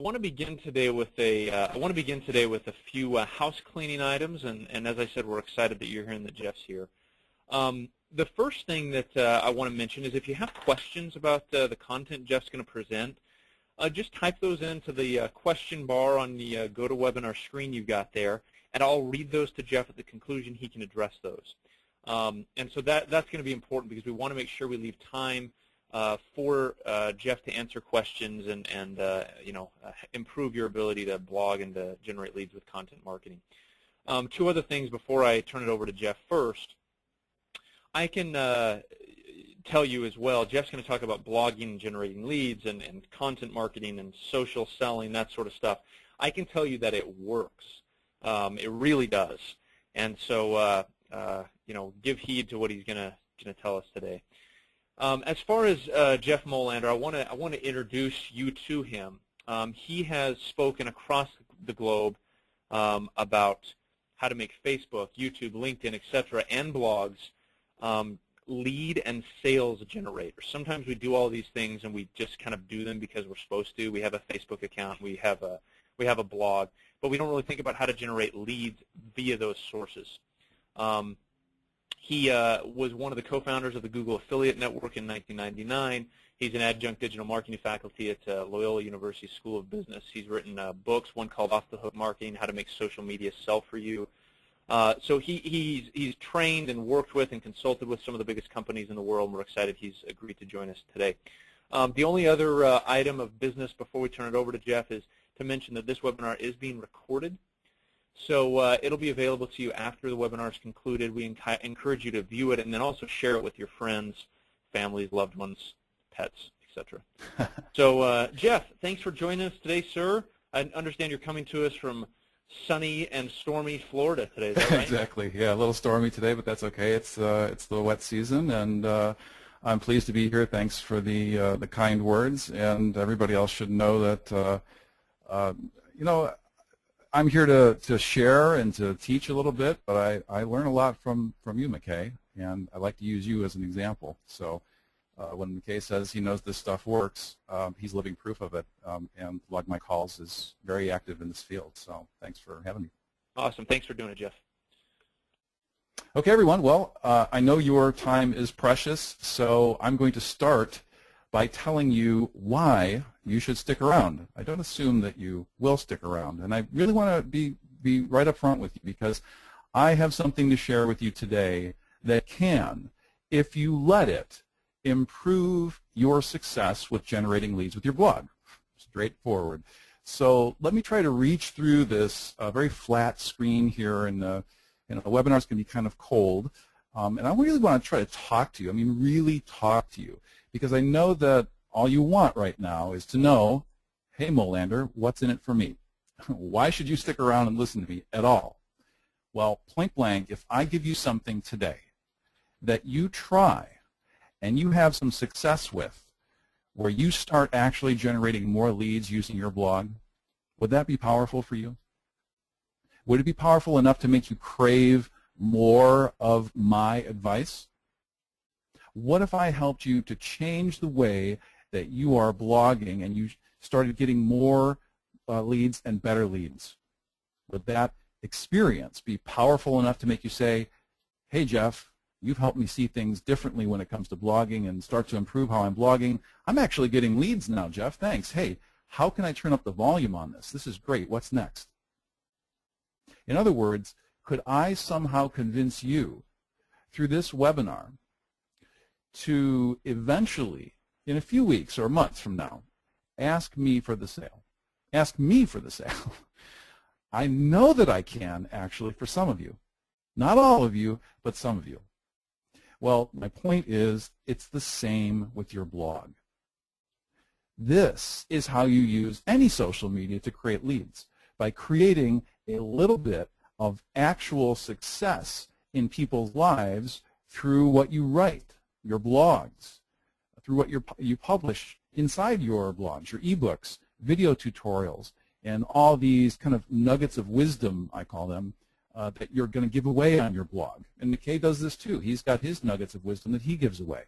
I want to begin today with a few house cleaning items, and as I said, we're excited that you're here and that Jeff's here. The first thing that I want to mention is if you have questions about the content Jeff's going to present, just type those into the question bar on the GoToWebinar screen you've got there, and I'll read those to Jeff at the conclusion. He can address those. And so that's going to be important because we want to make sure we leave time for Jeff to answer questions and improve your ability to blog and to generate leads with content marketing. Two other things before I turn it over to Jeff. First, I can tell you as well, Jeff's going to talk about blogging and generating leads and content marketing and social selling, that sort of stuff. I can tell you that it works. It really does. And so, give heed to what he's going to tell us today. As far as Jeff Molander, I want to introduce you to him. He has spoken across the globe about how to make Facebook, YouTube, LinkedIn, etc., and blogs lead and sales generators. Sometimes we do all these things and we just kind of do them because we're supposed to. We have a Facebook account, we have a blog, but we don't really think about how to generate leads via those sources. He was one of the co-founders of the Google Affiliate Network in 1999. He's an adjunct digital marketing faculty at Loyola University School of Business. He's written books, one called Off the Hook Marketing, How to Make Social Media Sell for You. So he's trained and worked with and consulted with some of the biggest companies in the world, and we're excited he's agreed to join us today. The only other item of business before we turn it over to Jeff is to mention that this webinar is being recorded. So it'll be available to you after the webinar is concluded. We encourage you to view it and then also share it with your friends, families, loved ones, pets, etc. So Jeff, thanks for joining us today, sir. I understand you're coming to us from sunny and stormy Florida today, is that right? Exactly. Yeah, a little stormy today, but that's okay. It's the wet season, and I'm pleased to be here. Thanks for the kind words, and everybody else should know that I'm here to share and to teach a little bit, but I learn a lot from you, McKay, and I like to use you as an example. So when McKay says he knows this stuff works, he's living proof of it, and Log My Calls is very active in this field. So thanks for having me. Awesome. Thanks for doing it, Jeff. Okay, everyone. Well, I know your time is precious, so I'm going to start by telling you why you should stick around. I don't assume that you will stick around, and I really want to be right up front with you because I have something to share with you today that can, if you let it, improve your success with generating leads with your blog. Straightforward. So let me try to reach through this very flat screen here, and the webinar's going to be kind of cold, and I really want to try to talk to you. I mean, really talk to you, because I know that all you want right now is to know, hey, Molander, what's in it for me? Why should you stick around and listen to me at all? Well, point blank, if I give you something today that you try and you have some success with, where you start actually generating more leads using your blog, would that be powerful for you? Would it be powerful enough to make you crave more of my advice? What if I helped you to change the way that you are blogging and you started getting more leads and better leads? Would that experience be powerful enough to make you say, hey, Jeff, you've helped me see things differently when it comes to blogging and start to improve how I'm blogging. I'm actually getting leads now, Jeff. Thanks. Hey, how can I turn up the volume on this? This is great. What's next? In other words, could I somehow convince you through this webinar to eventually, in a few weeks or months from now, ask me for the sale? Ask me for the sale. I know that I can, actually, for some of you. Not all of you, but some of you. Well, my point is, it's the same with your blog. This is how you use any social media to create leads, by creating a little bit of actual success in people's lives through what you write, your blogs, through what you publish inside your blogs, your ebooks, video tutorials, and all these kind of nuggets of wisdom, I call them, that you're going to give away on your blog. And McKay does this too. He's got his nuggets of wisdom that he gives away.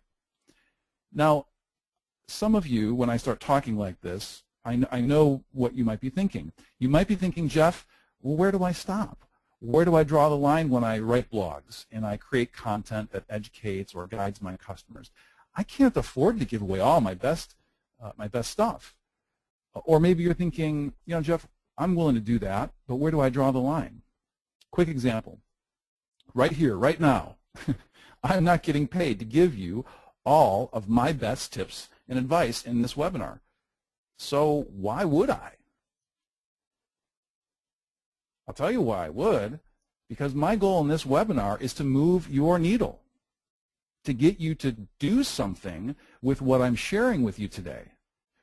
Now, some of you, when I start talking like this, I know what you might be thinking. You might be thinking, Jeff, well, where do I stop? Where do I draw the line when I write blogs and I create content that educates or guides my customers? I can't afford to give away all my best stuff. Or maybe you're thinking, you know, Jeff, I'm willing to do that, but where do I draw the line? Quick example. Right here, right now, I'm not getting paid to give you all of my best tips and advice in this webinar. So why would I? I'll tell you why I would. Because my goal in this webinar is to move your needle, to get you to do something with what I'm sharing with you today,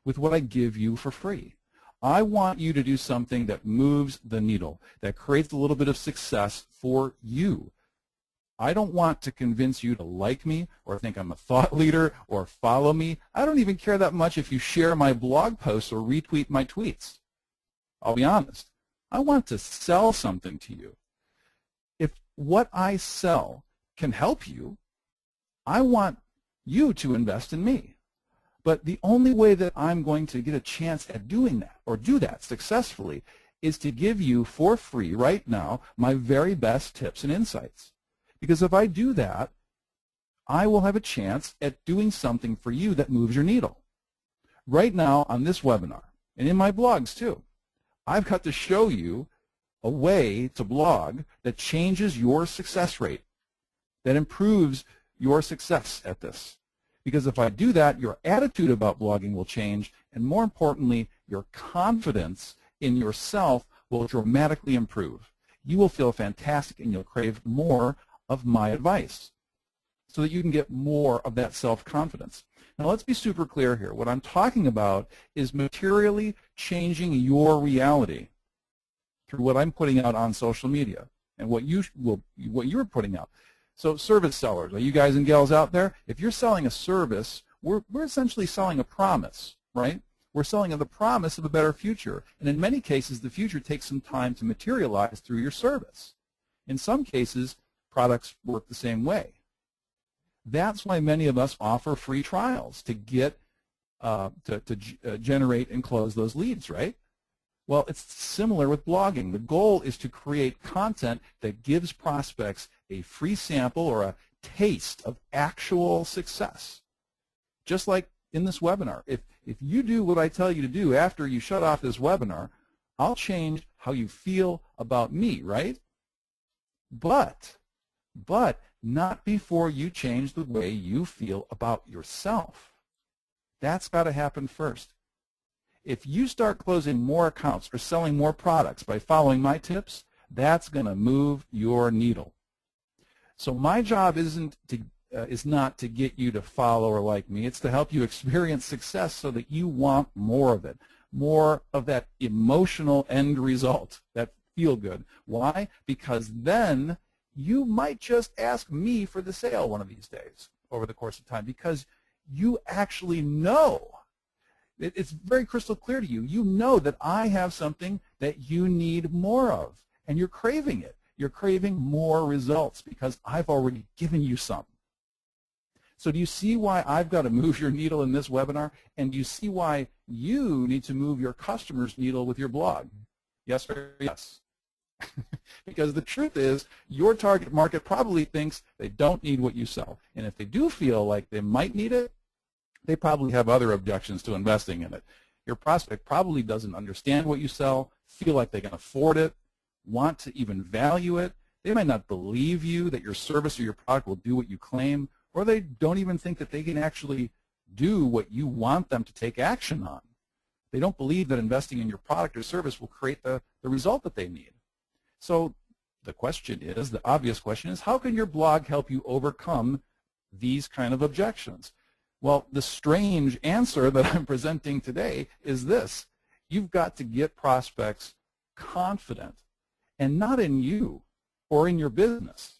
with what I give you for free. I want you to do something that moves the needle, that creates a little bit of success for you. I don't want to convince you to like me or think I'm a thought leader or follow me. I don't even care that much if you share my blog posts or retweet my tweets. I'll be honest. I want to sell something to you. If what I sell can help you, I want you to invest in me. But the only way that I'm going to get a chance at doing that or do that successfully is to give you for free right now my very best tips and insights. Because if I do that, I will have a chance at doing something for you that moves your needle. Right now on this webinar, and in my blogs too, I've got to show you a way to blog that changes your success rate, that improves your success at this. Because if I do that, your attitude about blogging will change, and more importantly, your confidence in yourself will dramatically improve. You will feel fantastic and you'll crave more of my advice so that you can get more of that self-confidence. Now let's be super clear here. What I'm talking about is materially changing your reality through what I'm putting out on social media and what you're putting out. So service sellers, are you guys and gals out there? If you're selling a service, we're essentially selling a promise, right? We're selling the promise of a better future. And in many cases, the future takes some time to materialize through your service. In some cases, products work the same way. That's why many of us offer free trials to get generate and close those leads, right? Well, it's similar with blogging. The goal is to create content that gives prospects a free sample or a taste of actual success. Just like in this webinar. If you do what I tell you to do after you shut off this webinar, I'll change how you feel about me, right? But not before you change the way you feel about yourself. That's got to happen first. If you start closing more accounts or selling more products by following my tips, that's going to move your needle. So my job is not to get you to follow or like me. It's to help you experience success so that you want more of it, more of that emotional end result, that feel good. Why? Because then you might just ask me for the sale one of these days over the course of time because you actually know. It's very crystal clear to you. You know that I have something that you need more of, and you're craving it. You're craving more results because I've already given you some. So do you see why I've got to move your needle in this webinar? And do you see why you need to move your customer's needle with your blog? Yes or yes? Because the truth is, your target market probably thinks they don't need what you sell. And if they do feel like they might need it, they probably have other objections to investing in it. Your prospect probably doesn't understand what you sell, feel like they can afford it, want to even value it. They might not believe you that your service or your product will do what you claim, or they don't even think that they can actually do what you want them to take action on. They don't believe that investing in your product or service will create the result that they need. So the question is, the obvious question is, how can your blog help you overcome these kind of objections? Well, the strange answer that I'm presenting today is this. You've got to get prospects confident, and not in you or in your business.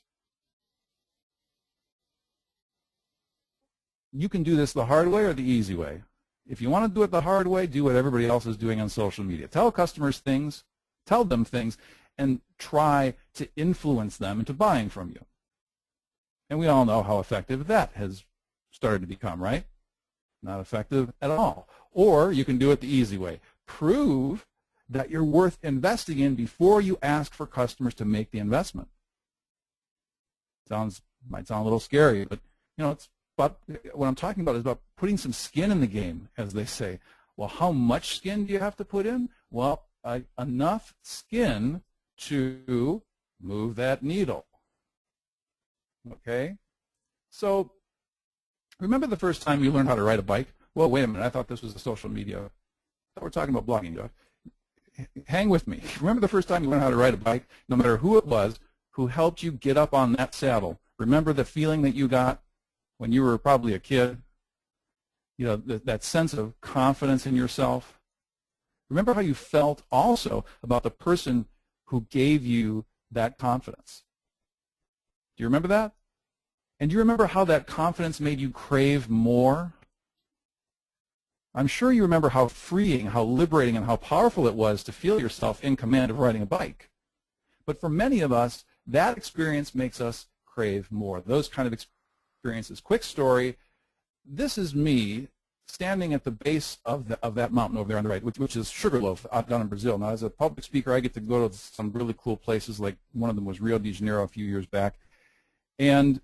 You can do this the hard way or the easy way. If you want to do it the hard way, do what everybody else is doing on social media. Tell customers things, tell them things, and try to influence them into buying from you. And we all know how effective that has started to become, right? Not effective at all. Or you can do it the easy way. prove that you're worth investing in before you ask for customers to make the investment. Might sound a little scary, but it's about, what I'm talking about is about putting some skin in the game, as they say. Well, how much skin do you have to put in? Well, enough skin to move that needle. Okay? So, remember the first time you learned how to ride a bike? Well, wait a minute, I thought this was a social media. I thought we're talking about blogging, Jeff. Hang with me. Remember the first time you learned how to ride a bike? No matter who it was who helped you get up on that saddle. Remember the feeling that you got when you were probably a kid? That sense of confidence in yourself. Remember how you felt also about the person who gave you that confidence. Do you remember that? And do you remember how that confidence made you crave more? I'm sure you remember how freeing, how liberating, and how powerful it was to feel yourself in command of riding a bike. But for many of us, that experience makes us crave more. Those kind of experiences. Quick story, this is me standing at the base of that mountain over there on the right, which is Sugarloaf out down in Brazil. Now, as a public speaker, I get to go to some really cool places, like one of them was Rio de Janeiro a few years back. And,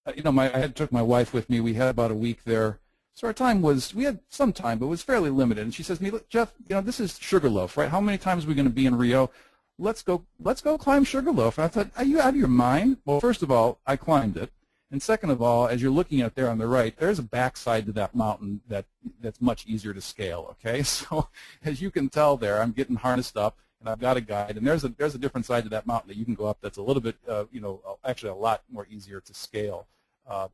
I took my wife with me. We had about a week there. So our time was, we had some time, but it was fairly limited. And she says to me, "Look, Jeff, this is Sugarloaf, right? How many times are we going to be in Rio? Let's go climb Sugarloaf." And I thought, are you out of your mind? Well, first of all, I climbed it. And second of all, as you're looking at there on the right, there's a backside to that mountain that's much easier to scale, okay? So as you can tell there, I'm getting harnessed up, and I've got a guide. And there's a different side to that mountain that you can go up that's a little bit, actually a lot more easier to scale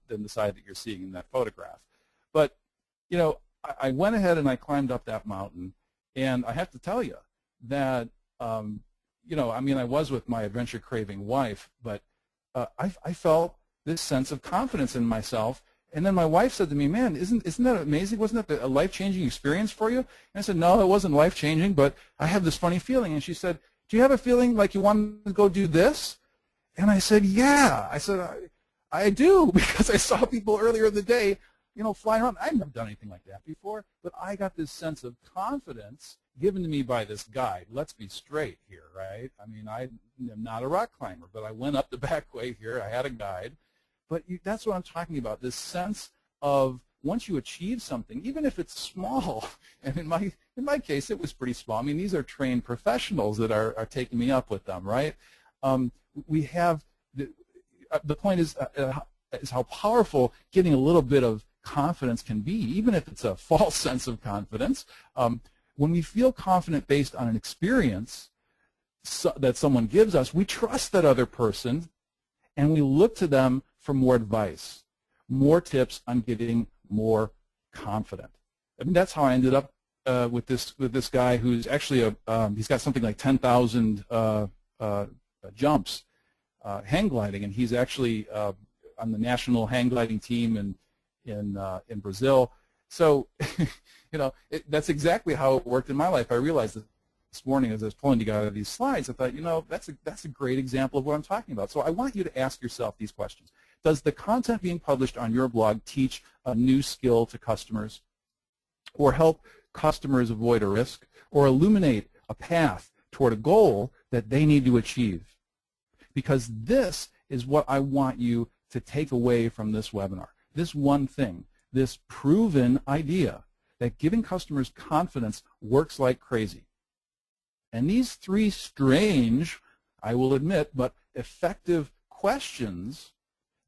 than the side that you're seeing in that photograph. But, I went ahead and I climbed up that mountain, and I have to tell you that, I was with my adventure-craving wife, but I felt this sense of confidence in myself. And then my wife said to me, "Man, isn't that amazing? Wasn't that a life-changing experience for you?" And I said, "No, it wasn't life-changing, but I have this funny feeling." And she said, "Do you have a feeling like you want to go do this?" And I said, "Yeah." I said, I do, because I saw people earlier in the day flying around. I've never done anything like that before, but I got this sense of confidence given to me by this guide. Let's be straight here, right? I mean, I am not a rock climber, but I went up the back way here. I had a guide. But that's what I'm talking about, this sense of once you achieve something, even if it's small, and in my case, it was pretty small. I mean, these are trained professionals that are taking me up with them, right? We have, the point is how powerful getting a little bit of confidence can be, even if it's a false sense of confidence. When we feel confident based on an experience that someone gives us, we trust that other person, and we look to them for more advice, more tips on getting more confident. I mean, that's how I ended up with this guy who's actually he's got something like 10,000 jumps hang gliding, and he's actually on the national hang gliding team in Brazil. So, that's exactly how it worked in my life. I realized that this morning as I was pulling together these slides, I thought, that's a great example of what I'm talking about. So I want you to ask yourself these questions. Does the content being published on your blog teach a new skill to customers, or help customers avoid a risk, or illuminate a path toward a goal that they need to achieve? Because this is what I want you to take away from this webinar. This one thing, this proven idea that giving customers confidence works like crazy. And these three strange, I will admit, but effective questions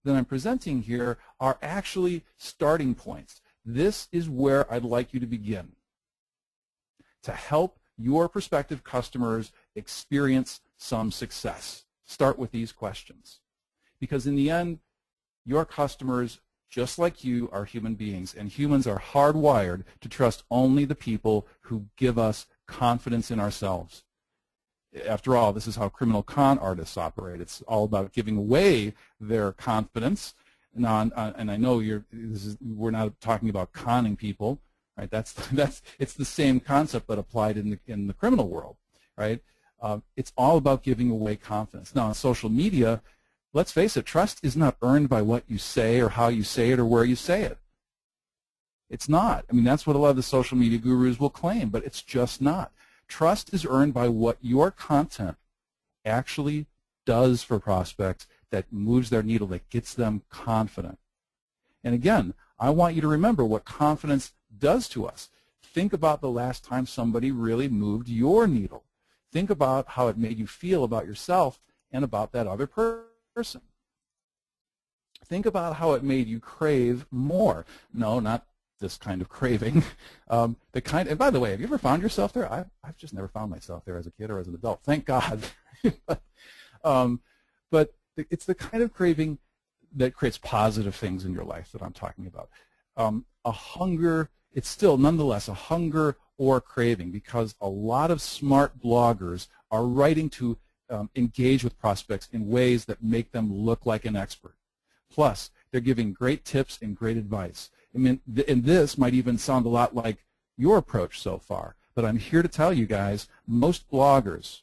that I'm presenting here are actually starting points. This is where I'd like you to begin to help your prospective customers experience some success. Start with these questions. Because in the end, your customers, just like you, are human beings, and humans are hardwired to trust only the people who give us confidence in ourselves. After all, this is how criminal con artists operate. It's all about giving away their confidence. Now, and I know we're not talking about conning people, right? It's the same concept but applied in the criminal world, right? It's all about giving away confidence. Now, on social media, let's face it, trust is not earned by what you say or how you say it or where you say it. It's not. I mean, that's what a lot of the social media gurus will claim, but it's just not. Trust is earned by what your content actually does for prospects that moves their needle, that gets them confident. And again, I want you to remember what confidence does to us. Think about the last time somebody really moved your needle. Think about how it made you feel about yourself and about that other person. Think about how it made you crave more. No, not this kind of craving. And by the way, have you ever found yourself there? I've just never found myself there as a kid or as an adult. Thank God. But it's the kind of craving that creates positive things in your life that I'm talking about. A hunger, it's still nonetheless a hunger or craving, because a lot of smart bloggers are writing to engage with prospects in ways that make them look like an expert. Plus, they're giving great tips and great advice. I mean, and this might even sound a lot like your approach so far, but I'm here to tell you guys, most bloggers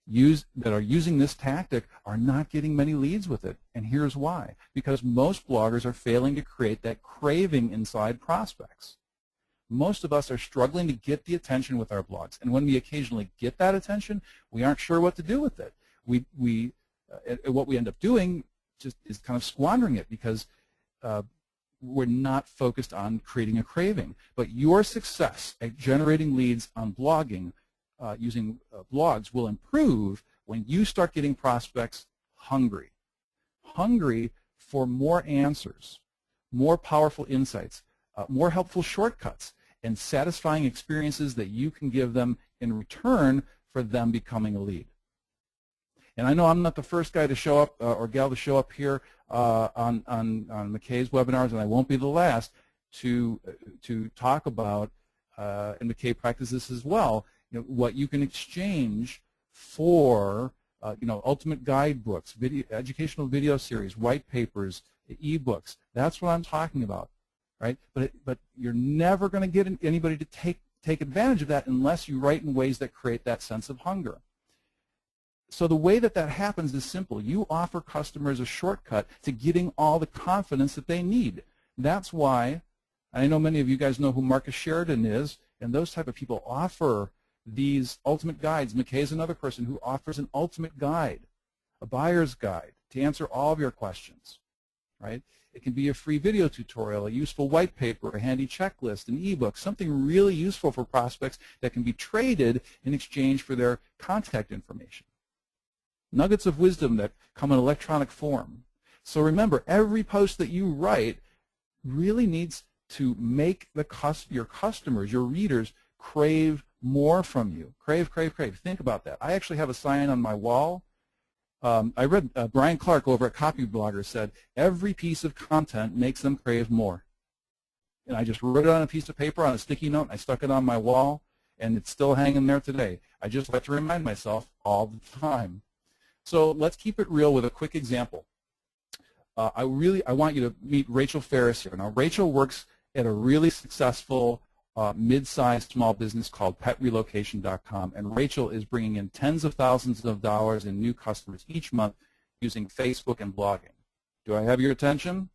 that are using this tactic are not getting many leads with it. And here's why. Because most bloggers are failing to create that craving inside prospects. Most of us are struggling to get the attention with our blogs. And when we occasionally get that attention, we aren't sure what to do with it. What we end up doing just is kind of squandering it, because we're not focused on creating a craving. But your success at generating leads on blogging using blogs will improve when you start getting prospects hungry for more answers, more powerful insights, more helpful shortcuts, and satisfying experiences that you can give them in return for them becoming a lead. And I know I'm not the first guy to show up or gal to show up here on McKay's webinars, and I won't be the last to talk about, and McKay practices as well, what you can exchange for ultimate guidebooks, educational video series, white papers, e-books. That's what I'm talking about, right? But you're never going to get anybody to take advantage of that unless you write in ways that create that sense of hunger. So the way that happens is simple. You offer customers a shortcut to getting all the confidence that they need. That's why, I know many of you guys know who Marcus Sheridan is, and those type of people offer these ultimate guides. McKay is another person who offers an ultimate guide, a buyer's guide, to answer all of your questions, right? It can be a free video tutorial, a useful white paper, a handy checklist, an ebook, something really useful for prospects that can be traded in exchange for their contact information. Nuggets of wisdom that come in electronic form. So remember, every post that you write really needs to make your customers, your readers, crave more from you. Crave, crave, crave. Think about that. I actually have a sign on my wall. I read Brian Clark over at Copyblogger said, every piece of content makes them crave more. And I just wrote it on a piece of paper on a sticky note, and I stuck it on my wall, and it's still hanging there today. I just like to remind myself all the time. So let's keep it real with a quick example. I want you to meet Rachel Ferris here. Now, Rachel works at a really successful mid-sized small business called petrelocation.com, and Rachel is bringing in tens of thousands of dollars in new customers each month using Facebook and blogging. Do I have your attention?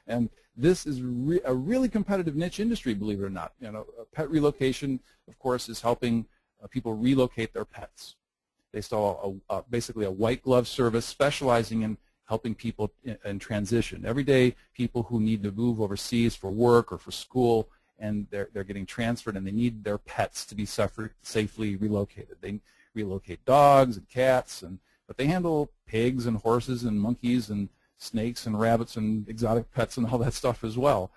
And this is a really competitive niche industry, believe it or not. Pet relocation, of course, is helping people relocate their pets. They sell basically a white glove service specializing in helping people in transition. Every day, people who need to move overseas for work or for school, and they're getting transferred, and they need their pets to be safely relocated. They relocate dogs and cats, but they handle pigs and horses and monkeys and snakes and rabbits and exotic pets and all that stuff as well.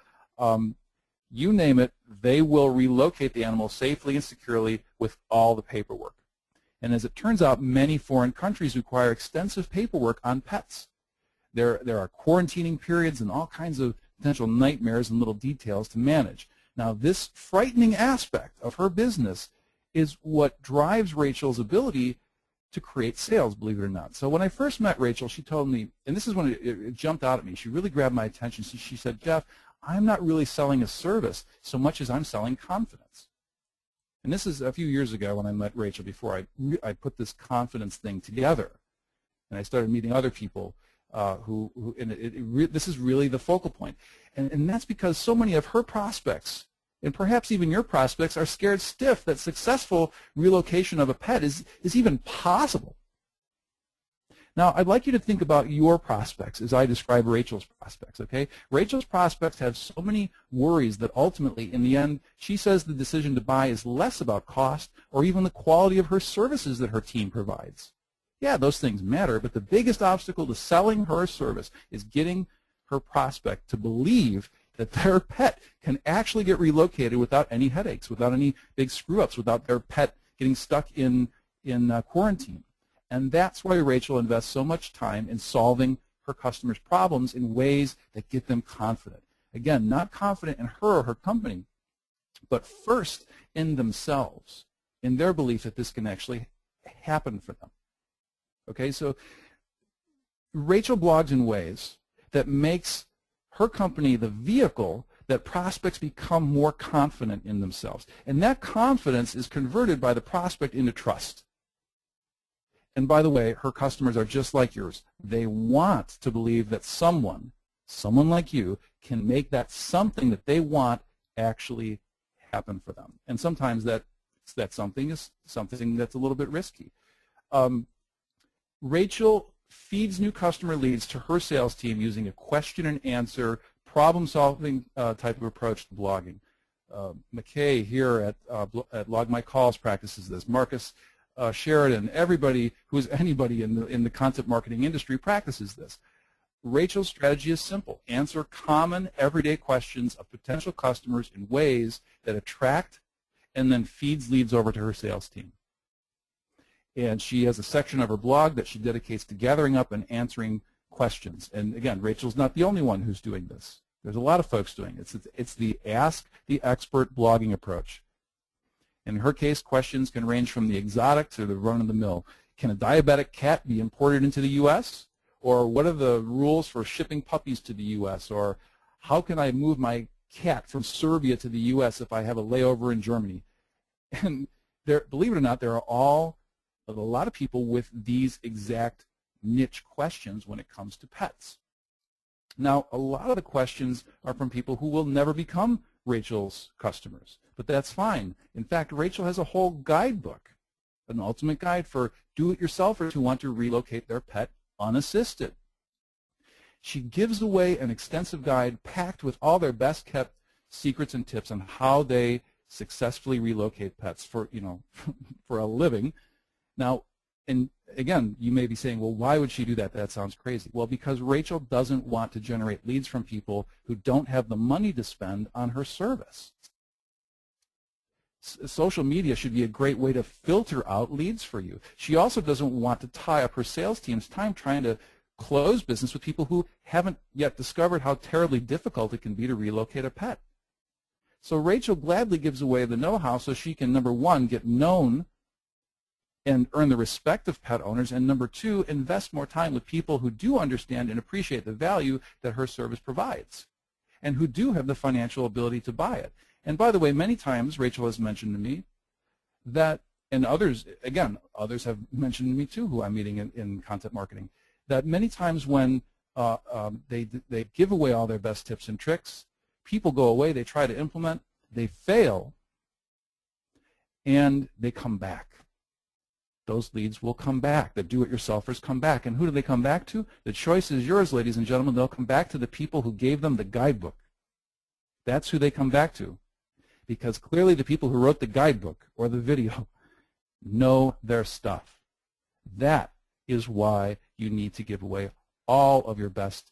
You name it, they will relocate the animal safely and securely with all the paperwork. And as it turns out, many foreign countries require extensive paperwork on pets. There are quarantining periods and all kinds of potential nightmares and little details to manage. Now, this frightening aspect of her business is what drives Rachel's ability to create sales, believe it or not. So when I first met Rachel, she told me, and this is when it jumped out at me, she really grabbed my attention. She said, Jeff, I'm not really selling a service so much as I'm selling confidence. And this is a few years ago when I met Rachel, before I put this confidence thing together. And I started meeting other people this is really the focal point. And that's because so many of her prospects, and perhaps even your prospects, are scared stiff that successful relocation of a pet is even possible. Now, I'd like you to think about your prospects as I describe Rachel's prospects, okay? Rachel's prospects have so many worries that ultimately, in the end, she says the decision to buy is less about cost or even the quality of her services that her team provides. Yeah, those things matter, but the biggest obstacle to selling her service is getting her prospect to believe that their pet can actually get relocated without any headaches, without any big screw-ups, without their pet getting stuck in quarantine. And that's why Rachel invests so much time in solving her customers' problems in ways that get them confident. Again, not confident in her or her company, but first in themselves, in their belief that this can actually happen for them. Okay, so Rachel blogs in ways that makes her company the vehicle that prospects become more confident in themselves. And that confidence is converted by the prospect into trust. And by the way, her customers are just like yours. They want to believe that someone like you, can make that something that they want actually happen for them. And sometimes that something is something that's a little bit risky. Rachel feeds new customer leads to her sales team using a question and answer, problem-solving type of approach to blogging. McKay here at Log My Calls practices this. Marcus Sheridan, everybody who is anybody in the content marketing industry practices this. Rachel's strategy is simple. Answer common, everyday questions of potential customers in ways that attract and then feeds leads over to her sales team. And she has a section of her blog that she dedicates to gathering up and answering questions. And again, Rachel's not the only one who's doing this. There's a lot of folks doing it. It's the Ask the Expert blogging approach. In her case, questions can range from the exotic to the run-of-the-mill. Can a diabetic cat be imported into the U.S.? Or what are the rules for shipping puppies to the U.S.? Or how can I move my cat from Serbia to the U.S. if I have a layover in Germany? And believe it or not, there are a lot of people with these exact niche questions when it comes to pets. Now, a lot of the questions are from people who will never become Rachel's customers, but that's fine. In fact, Rachel has a whole guidebook, an ultimate guide for do-it-yourselfers who want to relocate their pet unassisted. She gives away an extensive guide packed with all their best-kept secrets and tips on how they successfully relocate pets for a living. Now, and again, you may be saying, well, why would she do that? That sounds crazy. Well, because Rachel doesn't want to generate leads from people who don't have the money to spend on her service. Social media should be a great way to filter out leads for you. She also doesn't want to tie up her sales team's time trying to close business with people who haven't yet discovered how terribly difficult it can be to relocate a pet. So Rachel gladly gives away the know-how so she can, number one, get known and earn the respect of pet owners, and number two, invest more time with people who do understand and appreciate the value that her service provides and who do have the financial ability to buy it. And by the way, many times Rachel has mentioned to me that, and others have mentioned to me too who I'm meeting in content marketing, that many times when they give away all their best tips and tricks, people go away, they try to implement, they fail, and they come back. Those leads will come back. The do-it-yourselfers come back. And who do they come back to? The choice is yours, ladies and gentlemen. They'll come back to the people who gave them the guidebook. That's who they come back to. Because clearly the people who wrote the guidebook or the video know their stuff. That is why you need to give away all of your best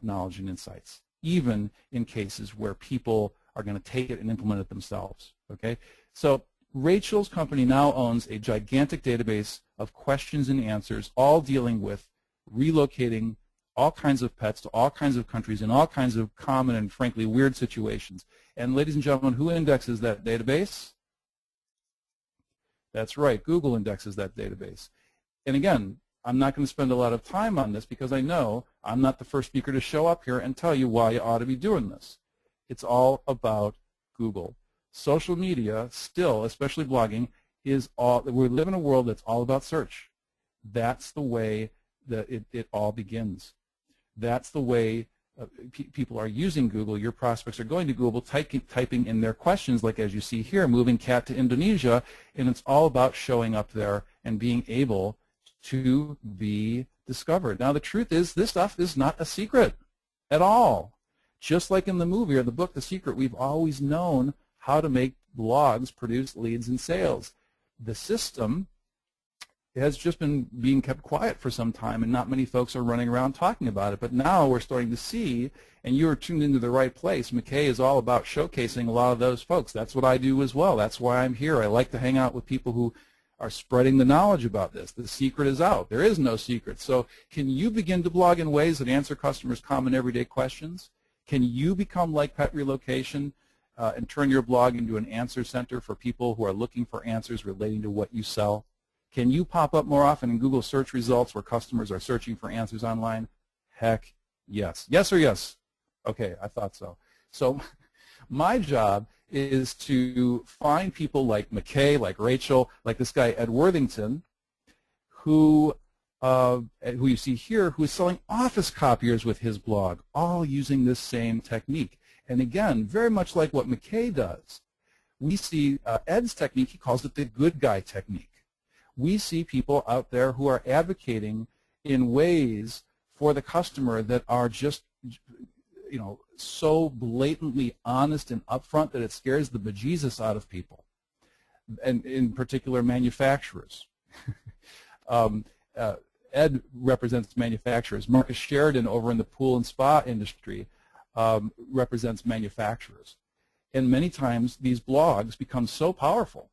knowledge and insights, even in cases where people are going to take it and implement it themselves. Okay? So Rachel's company now owns a gigantic database of questions and answers, all dealing with relocating all kinds of pets to all kinds of countries in all kinds of common and frankly weird situations. And ladies and gentlemen, who indexes that database? That's right, Google indexes that database. And again, I'm not going to spend a lot of time on this because I know I'm not the first speaker to show up here and tell you why you ought to be doing this. It's all about Google. Social media still, especially blogging, we live in a world that's all about search. That's the way that it all begins. That's the way people are using Google. Your prospects are going to Google, typing in their questions, like as you see here, moving cat to Indonesia, and it's all about showing up there and being able to be discovered. Now, the truth is, this stuff is not a secret at all. Just like in the movie or the book, The Secret, we've always known how to make blogs produce leads and sales. The system has just been being kept quiet for some time, and not many folks are running around talking about it. But now we're starting to see, and you are tuned into the right place. McKay is all about showcasing a lot of those folks. That's what I do as well. That's why I'm here. I like to hang out with people who are spreading the knowledge about this. The secret is out. There is no secret. So can you begin to blog in ways that answer customers' common everyday questions? Can you become like Pet Relocation and turn your blog into an answer center for people who are looking for answers relating to what you sell? Can you pop up more often in Google search results where customers are searching for answers online? Heck yes. Yes or yes? Okay, I thought so. So my job is to find people like McKay, like Rachel, like this guy Ed Worthington, who you see here, who is selling office copiers with his blog, all using this same technique. And again, very much like what McKay does, we see Ed's technique, he calls it the good guy technique. We see people out there who are advocating in ways for the customer that are just, you know, so blatantly honest and upfront that it scares the bejesus out of people, and in particular manufacturers. Ed represents manufacturers. Marcus Sheridan over in the pool and spa industry represents manufacturers. And many times these blogs become so powerful.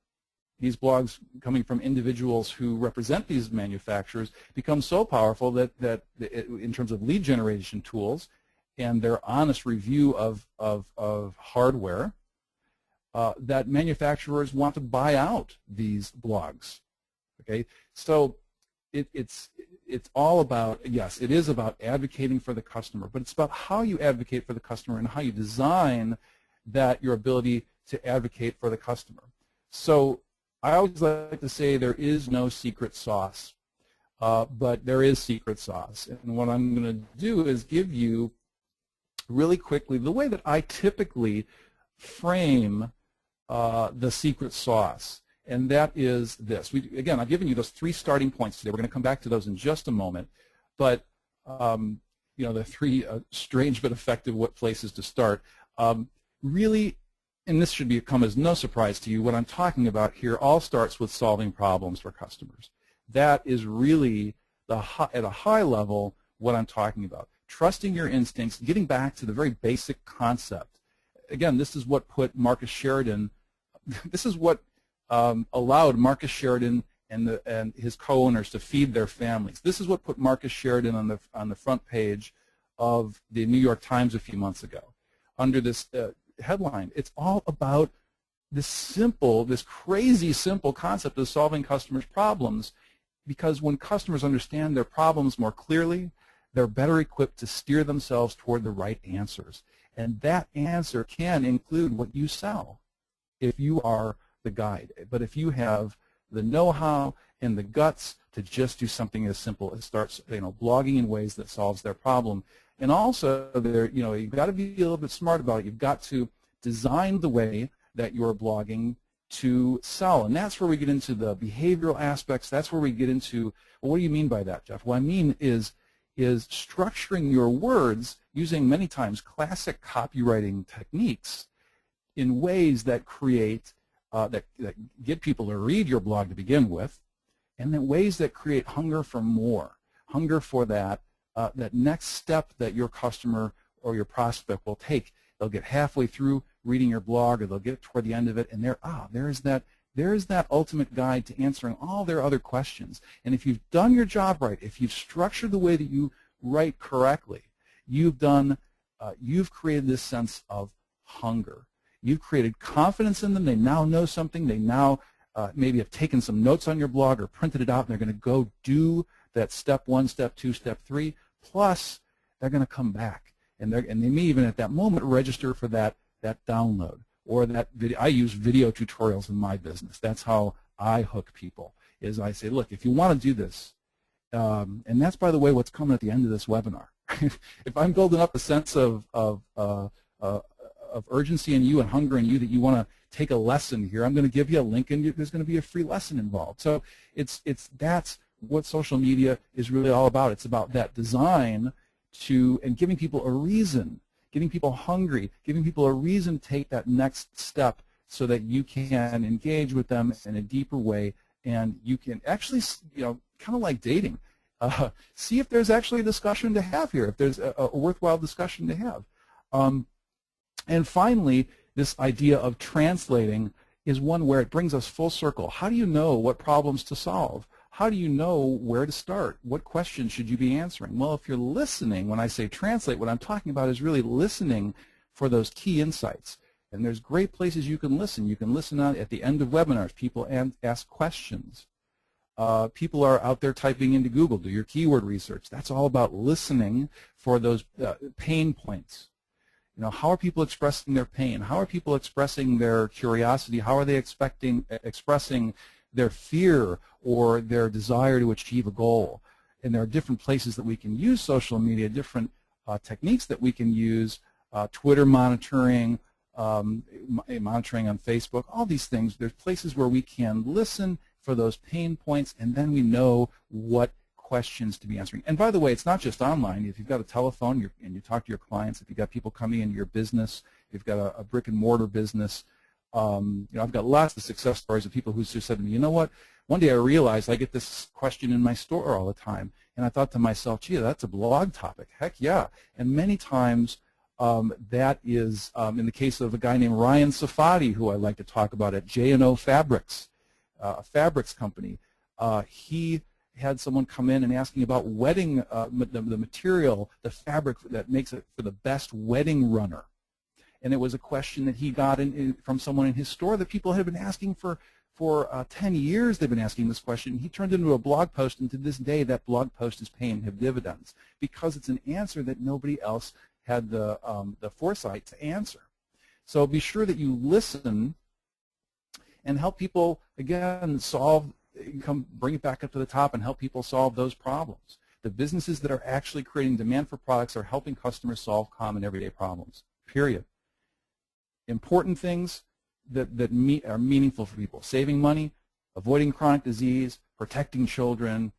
These blogs coming from individuals who represent these manufacturers become so powerful that in terms of lead generation tools and their honest review of hardware, that manufacturers want to buy out these blogs. Okay, so it's all about, yes, it is about advocating for the customer, but it's about how you advocate for the customer and how you design that your ability to advocate for the customer. So I always like to say there is no secret sauce, but there is secret sauce. And what I'm going to do is give you really quickly the way that I typically frame the secret sauce. And that is this. Again, I've given you those 3 starting points today. We're going to come back to those in just a moment. But you know, the 3 strange but effective places to start. Really, and this should come as no surprise to you, what I'm talking about here all starts with solving problems for customers. That is really, at a high level, what I'm talking about. Trusting your instincts, getting back to the very basic concept. Again, this is what put Marcus Sheridan, this is what allowed Marcus Sheridan and his co-owners to feed their families. This is what put Marcus Sheridan on the front page of the New York Times a few months ago under this headline. It's all about this crazy simple concept of solving customers' problems, because when customers understand their problems more clearly, they're better equipped to steer themselves toward the right answers. And that answer can include what you sell if you are the guide. But if you have the know-how and the guts to just do something as simple as start, blogging in ways that solves their problem. And also, you've got to be a little bit smart about it. You've got to design the way that you're blogging to sell. And that's where we get into the behavioral aspects. That's where we get into, well, what do you mean by that, Jeff? What I mean is structuring your words using many times classic copywriting techniques in ways that create, that get people to read your blog to begin with, and then ways that create hunger for more, hunger for that next step that your customer or your prospect will take. They'll get halfway through reading your blog, or they'll get toward the end of it, and there's that ultimate guide to answering all their other questions. And if you've done your job right, if you've structured the way that you write correctly, you've created this sense of hunger. You've created confidence in them. They now know something. They now maybe have taken some notes on your blog or printed it out, and they're going to go do that step 1, step 2, step 3. Plus, they're going to come back, and they may even at that moment register for that download or that video. I use video tutorials in my business. That's how I hook people. Is I say, look, if you want to do this, and that's, by the way, what's coming at the end of this webinar. if I'm building up a sense of urgency in you and hunger in you that you want to take a lesson here, I'm going to give you a link, and there's going to be a free lesson involved. So that's what social media is really all about. It's about that design and giving people a reason, getting people hungry, giving people a reason to take that next step so that you can engage with them in a deeper way, and you can actually, kind of like dating, see if there's actually a discussion to have here, if there's a worthwhile discussion to have. And finally, this idea of translating is one where it brings us full circle. How do you know what problems to solve? How do you know where to start? What questions should you be answering? Well, if you're listening, when I say translate, what I'm talking about is really listening for those key insights. And there's great places you can listen. You can listen at the end of webinars. People ask questions. People are out there typing into Google. Do your keyword research. That's all about listening for those pain points. How are people expressing their pain? How are people expressing their curiosity? How are they expressing their fear or their desire to achieve a goal? And there are different places that we can use social media, different techniques that we can use, Twitter monitoring, monitoring on Facebook, all these things. There's places where we can listen for those pain points, and then we know what questions to be answering. And by the way, it's not just online. If you've got a telephone and you talk to your clients, if you've got people coming into your business, if you've got a brick and mortar business, I've got lots of success stories of people who just said to me, you know what, one day I realized I get this question in my store all the time, and I thought to myself, gee, that's a blog topic. Heck yeah. And many times that is, in the case of a guy named Ryan Safadi, who I like to talk about at J&O Fabrics, a fabrics company. He had someone come in and asking about wedding, the material, the fabric that makes it for the best wedding runner. And it was a question that he got from someone in his store that people had been asking for 10 years. They've been asking this question. He turned it into a blog post, and to this day that blog post is paying him dividends because it's an answer that nobody else had the foresight to answer. So be sure that you listen and help people, again, bring it back up to the top and help people solve those problems. The businesses that are actually creating demand for products are helping customers solve common everyday problems, period. Important things that are meaningful for people: saving money, avoiding chronic disease, protecting children.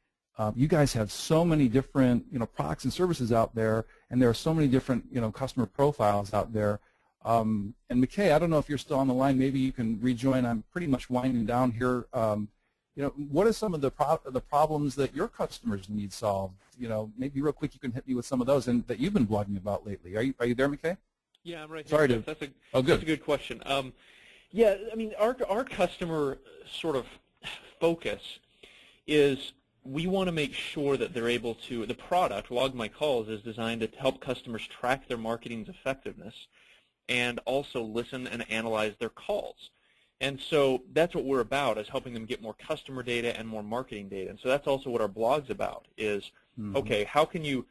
You guys have so many different products and services out there, and there are so many different customer profiles out there. And McKay, I don't know if you're still on the line. Maybe you can rejoin. I'm pretty much winding down here. What are some of the problems that your customers need solved? Maybe real quick you can hit me with some of those and that you've been blogging about lately. Are you there, McKay? Yeah, I'm right here. Sorry, that's a good question. Yeah, I mean, our customer sort of focus is we want to make sure that they're able to, the product, Log My Calls, is designed to help customers track their marketing's effectiveness and also listen and analyze their calls. And so that's what we're about, is helping them get more customer data and more marketing data. And so that's also what our blog's about is, okay, how can you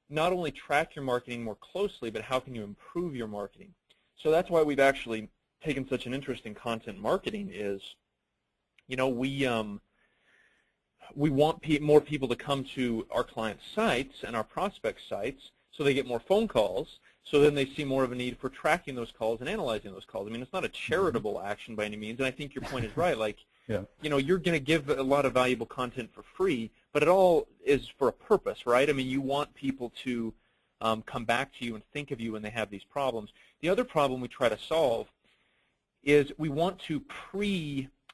not only track your marketing more closely, but how can you improve your marketing? So that's why we've actually taken such an interest in content marketing is, we want more people to come to our clients' sites and our prospects' sites so they get more phone calls, so then they see more of a need for tracking those calls and analyzing those calls. I mean, it's not a charitable action by any means, and I think your point is right. Like, yeah. You're going to give a lot of valuable content for free, but it all is for a purpose, right? I mean, you want people to come back to you and think of you when they have these problems. The other problem we try to solve is we want to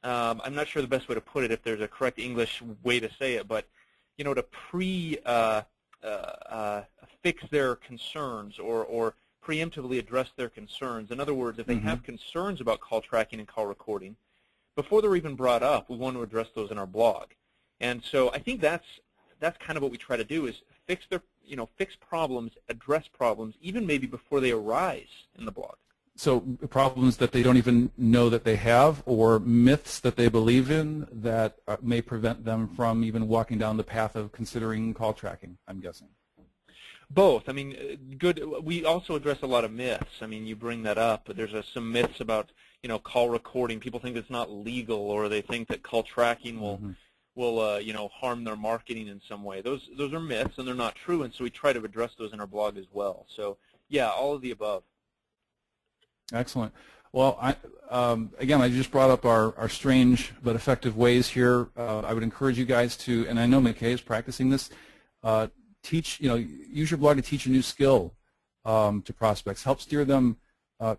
I'm not sure the best way to put it, if there's a correct English way to say it, but to fix their concerns or preemptively address their concerns. In other words, if they have concerns about call tracking and call recording, before they're even brought up, we want to address those in our blog. And so I think that's kind of what we try to do, is fix problems, address problems, even maybe before they arise in the blog. So problems that they don't even know that they have, or myths that they believe in that may prevent them from even walking down the path of considering call tracking, I'm guessing. Both. I mean, good. We also address a lot of myths. I mean, you bring that up. There's some myths about, call recording. People think it's not legal, or they think that call tracking you know, harm their marketing in some way. Those are myths, and they're not true, and so we try to address those in our blog as well. So yeah, all of the above. Excellent. Well, again, I just brought up our strange but effective ways here. I would encourage you guys to, and I know McKay is practicing this, use your blog to teach a new skill to prospects. Help steer them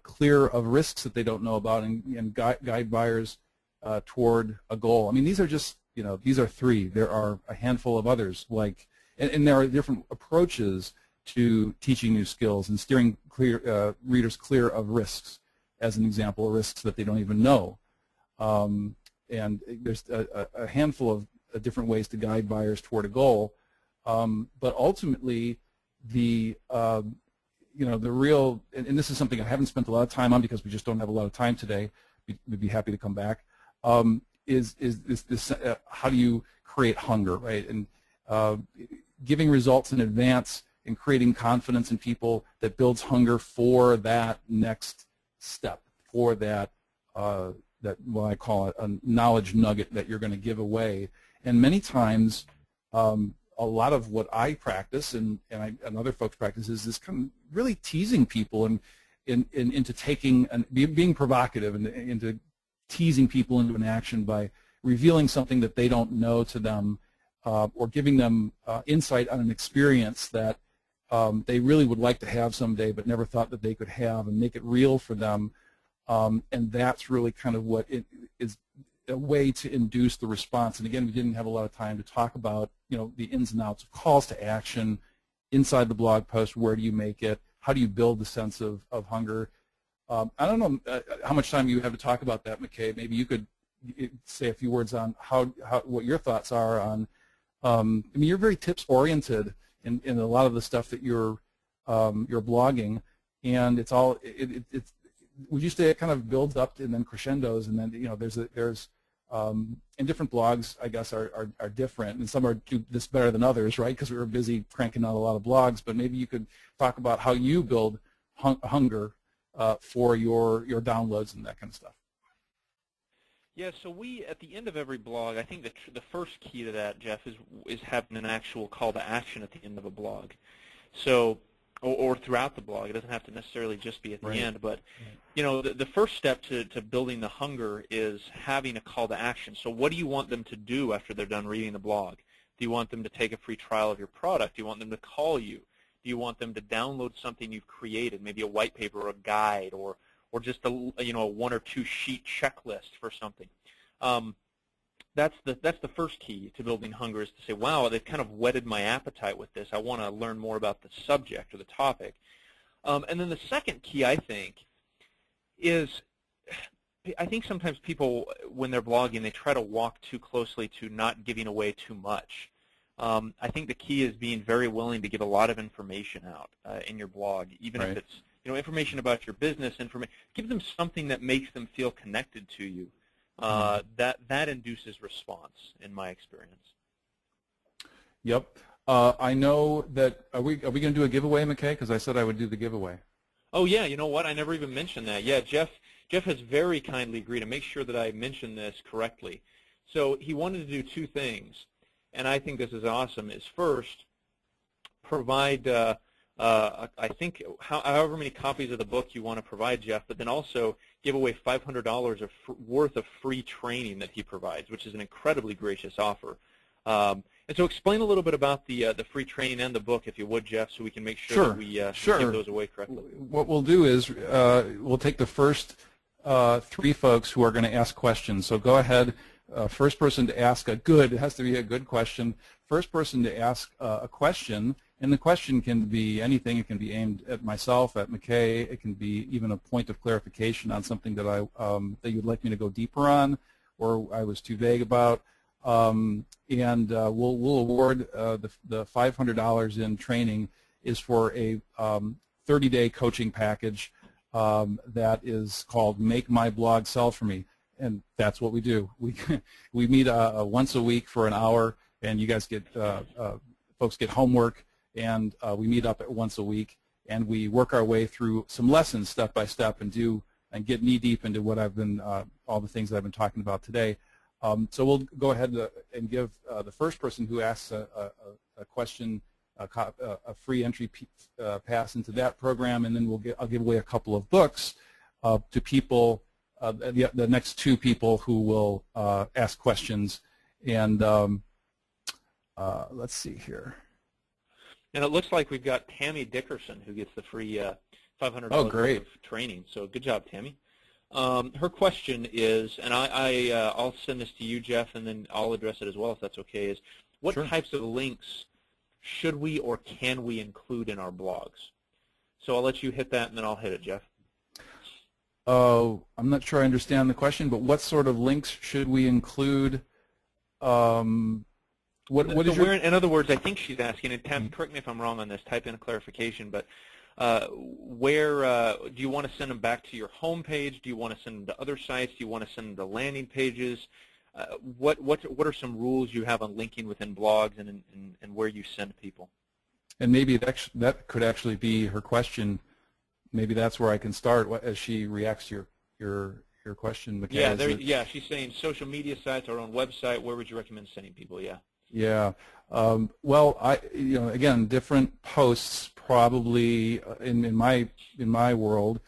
clear of risks that they don't know about, and guide buyers toward a goal. I mean, these are just, these are three. There are a handful of others, and there are different approaches to teaching new skills and steering readers clear of risks, as an example, risks that they don't even know. And there's a handful of different ways to guide buyers toward a goal. But ultimately, the real, and this is something I haven't spent a lot of time on because we just don't have a lot of time today. We'd be happy to come back. Is this how do you create hunger, right? And giving results in advance and creating confidence in people that builds hunger for that next step, for that what I call a knowledge nugget that you're going to give away. And many times, a lot of what I practice and other folks practice is this kind of really teasing people and into taking and being provocative and into teasing people into an action by revealing something that they don't know to them, or giving them insight on an experience that they really would like to have someday but never thought that they could have, and make it real for them. And that's really kind of what it is, a way to induce the response. And again, we didn't have a lot of time to talk about, the ins and outs of calls to action inside the blog post. Where do you make it? How do you build the sense of hunger? I don't know how much time you have to talk about that, McKay. Maybe you could say a few words on what your thoughts are on. I mean, you're very tips oriented in a lot of the stuff that you're blogging, and it's all it's. Would you say it kind of builds up and then crescendos, and then there's and different blogs, I guess, are different, and some do this better than others, right? Because we were busy cranking out a lot of blogs. But maybe you could talk about how you build hunger for your downloads and that kind of stuff. Yeah, so we, at the end of every blog, I think the first key to that, Jeff, is having an actual call to action at the end of a blog. So, or throughout the blog. It doesn't have to necessarily just be at the end. But, the first step to building the hunger is having a call to action. So what do you want them to do after they're done reading the blog? Do you want them to take a free trial of your product? Do you want them to call you? Do you want them to download something you've created, maybe a white paper or a guide, or just a one or two sheet checklist for something? That's the first key to building hunger, is to say, wow, they've kind of whetted my appetite with this. I want to learn more about the subject or the topic. And then the second key, I think, is I think sometimes people, when they're blogging, they try to walk too closely to not giving away too much. I think the key is being very willing to give a lot of information out in your blog, even if it's information about your business. Give them something that makes them feel connected to you. That induces response, in my experience. Yep. I know that. Are we going to do a giveaway, McKay? Because I said I would do the giveaway. Oh yeah. You know what? I never even mentioned that. Yeah, Jeff has very kindly agreed to make sure that I mention this correctly. So he wanted to do two things, and I think this is awesome. Is first, provide I think however many copies of the book you want to provide, Jeff, but then also give away $500 worth of free training that he provides, which is an incredibly gracious offer. And so explain a little bit about the free training and the book, if you would, Jeff, so we can make sure that we give those away correctly. What we'll do is we'll take the first three folks who are going to ask questions. So go ahead. First person to ask it has to be a good question. First person to ask a question, and the question can be anything. It can be aimed at myself, at McKay. It can be even a point of clarification on something that that you'd like me to go deeper on, or I was too vague about. And we'll award the $500 in training is for a 30-day coaching package that is called Make My Blog Sell For Me. And that's what we do. We meet once a week for an hour, and you guys get folks get homework, and we meet up once a week, and we work our way through some lessons step by step, and get knee deep into what I've been all the things that I've been talking about today. So we'll go ahead and give the first person who asks a question a free entry pass into that program, and then I'll give away a couple of books to people, the next two people who will ask questions. And let's see here. And it looks like we've got Tammy Dickerson who gets the free $500 great. of training. So good job, Tammy. Her question is, and I'll send this to you, Jeff, and then I'll address it as well if that's okay, is what Sure. types of links should we or can we include in our blogs? So I'll let you hit that, and then I'll hit it, Jeff. I'm not sure I understand the question, but what sort of links should we include? In other words, I think she's asking, and Tam, correct me if I'm wrong on this, type in a clarification, but where do you want to send them back to your home page? Do you want to send them to other sites? Do you want to send them to landing pages? What are some rules you have on linking within blogs and where you send people? And maybe that could actually be her question. Maybe that's where I can start as she reacts to your question, McKay. Yeah, she's saying social media sites, our own website. Where would you recommend sending people? Yeah. Yeah. Well, again, different posts probably in my world,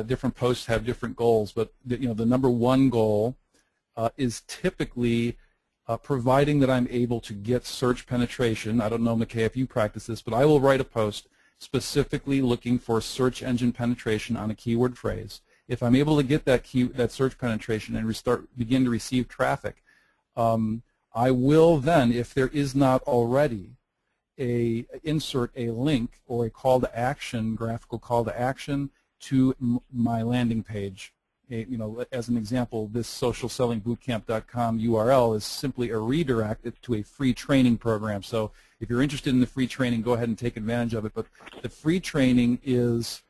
different posts have different goals. But the number one goal is typically providing that I'm able to get search penetration. I don't know, McKay, if you practice this, but I will write a post specifically looking for search engine penetration on a keyword phrase. If I'm able to get that search penetration and begin to receive traffic, I will then, if there is not already, insert a link or a call to action, graphical call to action to my landing page. As an example, this socialsellingbootcamp.com URL is simply a redirect to a free training program. So if you're interested in the free training, go ahead and take advantage of it. But the free training is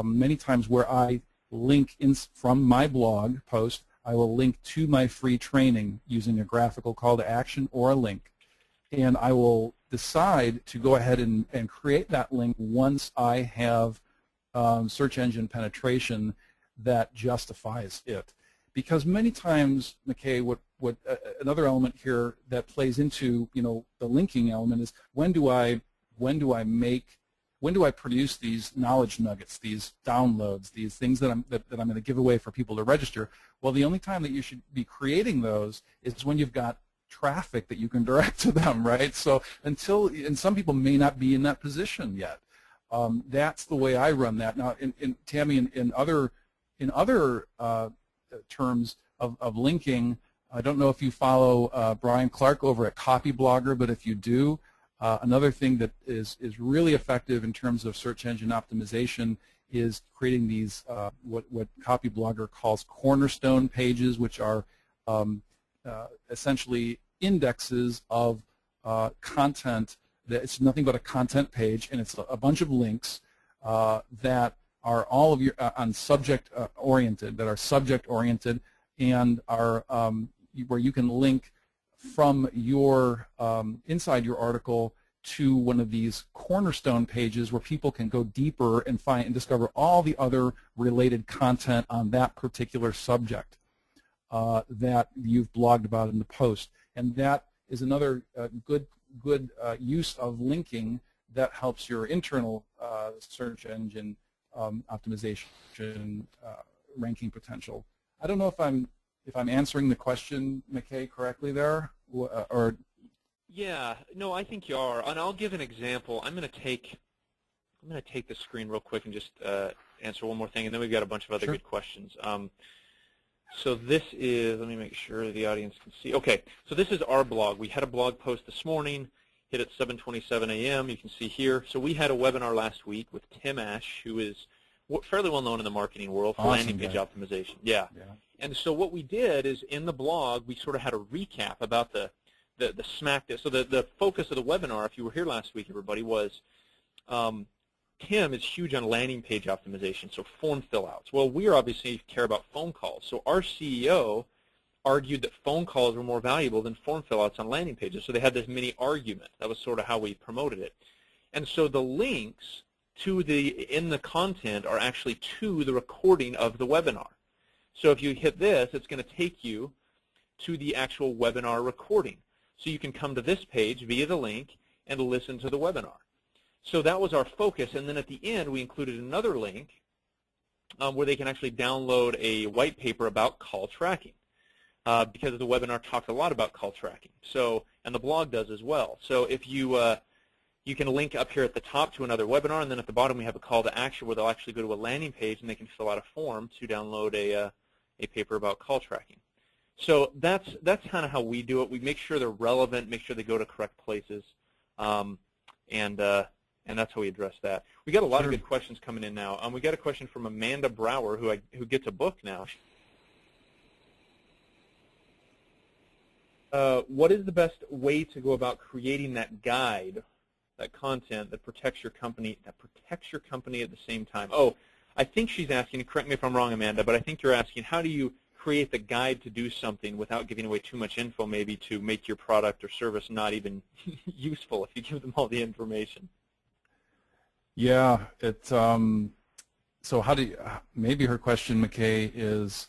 many times where I link from my blog post. I will link to my free training using a graphical call to action or a link. And I will decide to go ahead and create that link once I have search engine penetration that justifies it. Because many times, McKay, what another element here that plays into the linking element is when do I produce these knowledge nuggets, these downloads, these things that I'm going to give away for people to register? Well, the only time that you should be creating those is when you've got traffic that you can direct to them, right? So and some people may not be in that position yet. That's the way I run that. Now, Tammy, in other terms of linking, I don't know if you follow Brian Clark over at Copyblogger, but if you do, another thing that is really effective in terms of search engine optimization is creating these what Copyblogger calls cornerstone pages, which are essentially indexes of content. It's nothing but a content page, and it's a bunch of links that are all of your on subject oriented, that are subject oriented, and are where you can link from your inside your article to one of these cornerstone pages where people can go deeper and find and discover all the other related content on that particular subject that you've blogged about in the post. And that is another good use of linking that helps your internal search engine optimization ranking potential. I don't know if I'm answering the question, McKay, correctly there, or yeah, no, I think you are, and I'll give an example. I'm going to take the screen real quick and just answer one more thing, and then we've got a bunch of other Sure. good questions. So this is, let me make sure the audience can see. Okay, so this is our blog. We had a blog post this morning, hit at 7:27 a.m. You can see here. So we had a webinar last week with Tim Ash, who is fairly well known in the marketing world for landing page optimization. Yeah. And so what we did is in the blog, we sort of had a recap about the smack. So the focus of the webinar, if you were here last week, everybody, was Tim is huge on landing page optimization, so form fill-outs. Well, we obviously care about phone calls. So our CEO argued that phone calls were more valuable than form fill-outs on landing pages. So they had this mini argument. That was sort of how we promoted it. And so the links in the content are actually to the recording of the webinar. So if you hit this, it's going to take you to the actual webinar recording. So you can come to this page via the link and listen to the webinar. So that was our focus, and then at the end we included another link where they can actually download a white paper about call tracking, because the webinar talks a lot about call tracking. So, and the blog does as well. So if you you can link up here at the top to another webinar, and then at the bottom we have a call to action where they'll actually go to a landing page and they can fill out a form to download a paper about call tracking. So that's kind of how we do it. We make sure they're relevant, make sure they go to correct places, and that's how we address that. We got a lot of good questions coming in now. We got a question from Amanda Brower, who gets a book now. What is the best way to go about creating that guide, that content that protects your company, at the same time? Oh, I think she's asking, correct me if I'm wrong, Amanda, but I think you're asking, how do you create the guide to do something without giving away too much info, maybe to make your product or service not even useful if you give them all the information? Yeah, it's so how do you, maybe her question, McKay, is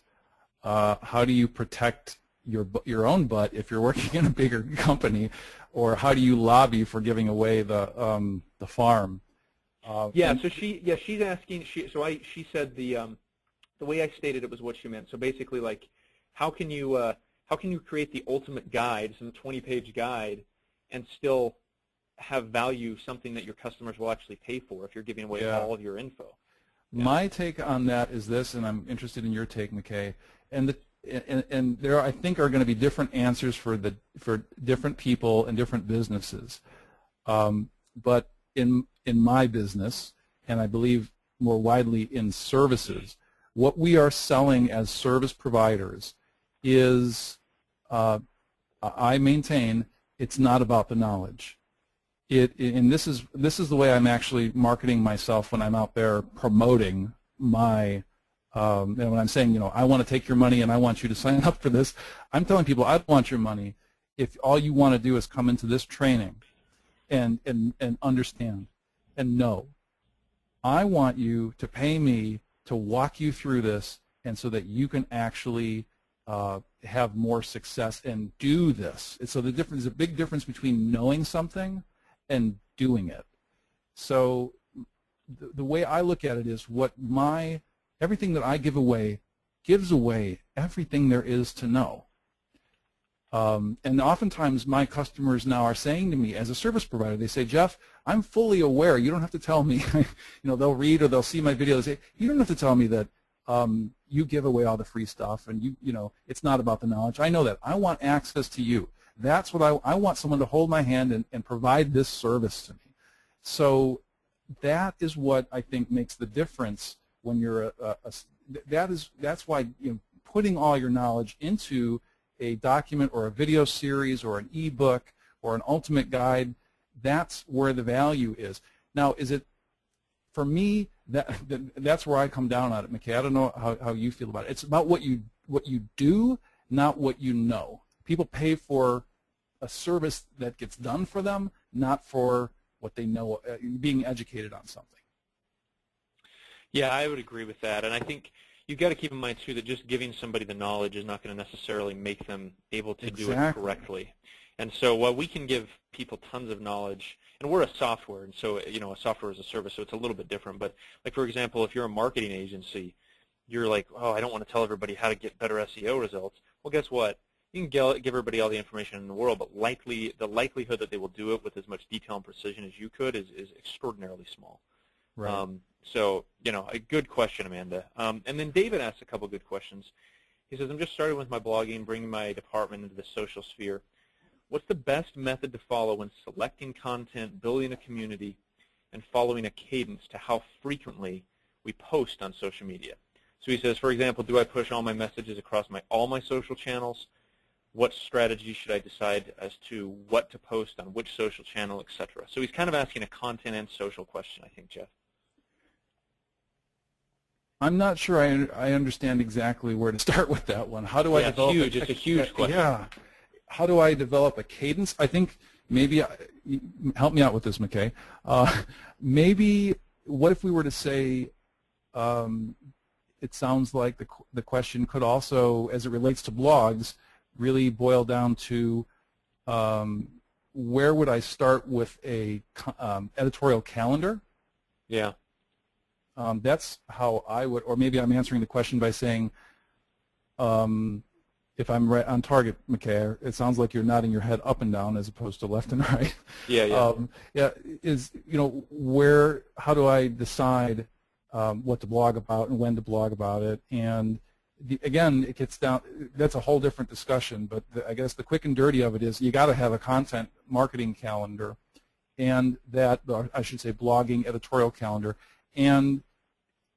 how do you protect your own butt if you're working in a bigger company, or how do you lobby for giving away the farm? Yeah, so she's asking. She said the way I stated it was what she meant. So basically, like, how can you create the ultimate guide, some 20-page guide, and still have value, something that your customers will actually pay for if you're giving away all of your info? Yeah. My take on that is this, and I'm interested in your take, McKay. And there, I think, are going to be different answers for different people and different businesses. But in my business, and I believe more widely in services, what we are selling as service providers is, I maintain, it's not about the knowledge. And this is the way I'm actually marketing myself when I'm out there promoting my. And when I'm saying, I want to take your money and I want you to sign up for this, I'm telling people I don't want your money if all you want to do is come into this training and understand and know. I want you to pay me to walk you through this, and so that you can actually have more success and do this. And so there's a big difference between knowing something and doing it. So the way I look at it is everything that I give away gives away everything there is to know. And oftentimes my customers now are saying to me as a service provider, they say, Jeff, I'm fully aware. You don't have to tell me. They'll read or they'll see my video. They say, you don't have to tell me that you give away all the free stuff and it's not about the knowledge. I know that. I want access to you. That's what I want, someone to hold my hand and provide this service to me. So that is what I think makes the difference when you're that's why putting all your knowledge into a document or a video series or an ebook or an ultimate guide, that's where the value is. Now, is it, for me, that's where I come down on it, McKay. I don't know how you feel about it. It's about what you do, not what you know. People pay for a service that gets done for them, not for what they know, being educated on something. Yeah, I would agree with that, and I think you've got to keep in mind, too, that just giving somebody the knowledge is not going to necessarily make them able to do it correctly. And so while we can give people tons of knowledge, and we're a software, and so a software is a service, so it's a little bit different. But like, for example, if you're a marketing agency, you're like, oh, I don't want to tell everybody how to get better SEO results. Well, guess what? You can give everybody all the information in the world, but the likelihood that they will do it with as much detail and precision as you could is extraordinarily small. Right. So, a good question, Amanda. And then David asked a couple good questions. He says, I'm just starting with my blogging, bringing my department into the social sphere. What's the best method to follow when selecting content, building a community, and following a cadence to how frequently we post on social media? So he says, for example, do I push all my messages across all my social channels? What strategy should I decide as to what to post on which social channel, etc.? So he's kind of asking a content and social question, I think, Jeff. I'm not sure I understand exactly where to start with that one. How do I develop? It's a huge question. Yeah. How do I develop a cadence? I think maybe, help me out with this, McKay. Maybe, what if we were to say, it sounds like the question could also, as it relates to blogs, really boil down to where would I start with a editorial calendar? Yeah. That's how I would, or maybe I'm answering the question by saying, if I'm right on target, McKay, it sounds like you're nodding your head up and down as opposed to left and right. Yeah, yeah. How do I decide what to blog about and when to blog about it? And again, it gets down, that's a whole different discussion, but I guess the quick and dirty of it is you got to have a content marketing calendar, and that, or I should say blogging editorial calendar. And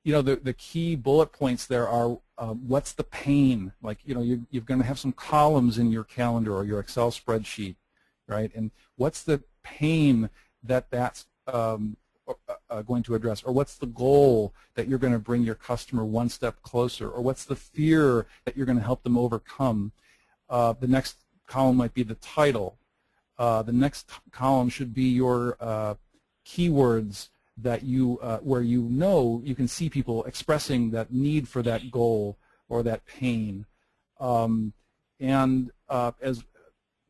the key bullet points there are what's the pain? Like, you're going to have some columns in your calendar or your Excel spreadsheet, right? And what's the pain that's going to address? Or what's the goal that you're going to bring your customer one step closer? Or what's the fear that you're going to help them overcome? The next column might be the title. The next column should be your keywords that where you can see people expressing that need for that goal or that pain. What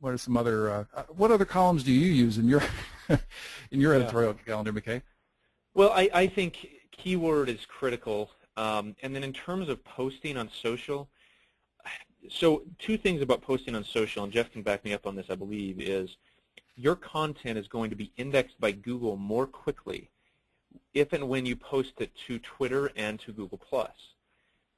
are some other what other columns do you use in your in your editorial calendar, McKay? Well, I think keyword is critical, and then in terms of posting on social, so two things about posting on social, and Jeff can back me up on this, I believe, is your content is going to be indexed by Google more quickly if and when you post it to Twitter and to Google+.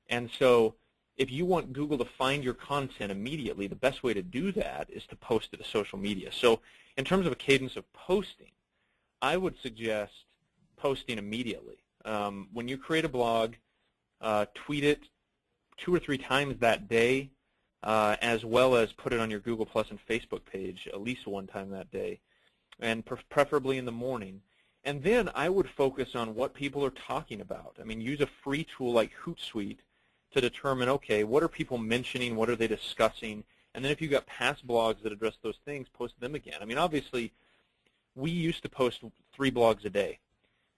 And so if you want Google to find your content immediately, the best way to do that is to post it to social media. So in terms of a cadence of posting, I would suggest posting immediately. When you create a blog, tweet it 2 or 3 times that day, as well as put it on your Google+ and Facebook page at least one time that day, and preferably in the morning. And then I would focus on what people are talking about. I mean, use a free tool like Hootsuite to determine, okay, what are people mentioning, what are they discussing, and then if you've got past blogs that address those things, post them again. I mean, obviously, we used to post 3 blogs a day.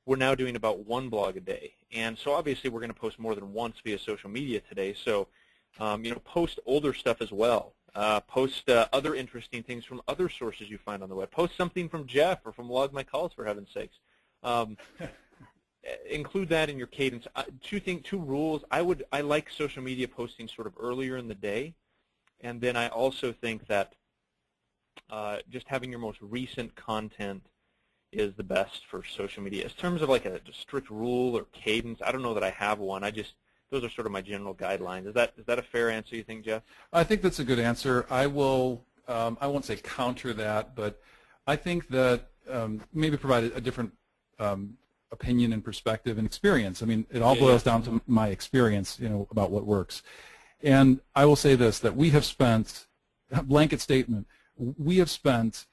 We're now doing about 1 blog a day. And so obviously we're going to post more than once via social media today. So, post older stuff as well. Post other interesting things from other sources you find on the web. Post something from Jeff or from Log My Calls, for heaven's sakes. Include that in your cadence. Two rules. I like social media posting sort of earlier in the day, and then I also think that just having your most recent content is the best for social media. In terms of like a strict rule or cadence, I don't know that I have one. Those are sort of my general guidelines. Is that a fair answer, you think, Jeff? I think that's a good answer. I won't say counter that, but I think that maybe provide a different opinion and perspective and experience. I mean, it all boils down to my experience, about what works. And I will say this, that we have spent, blanket statement, we have spent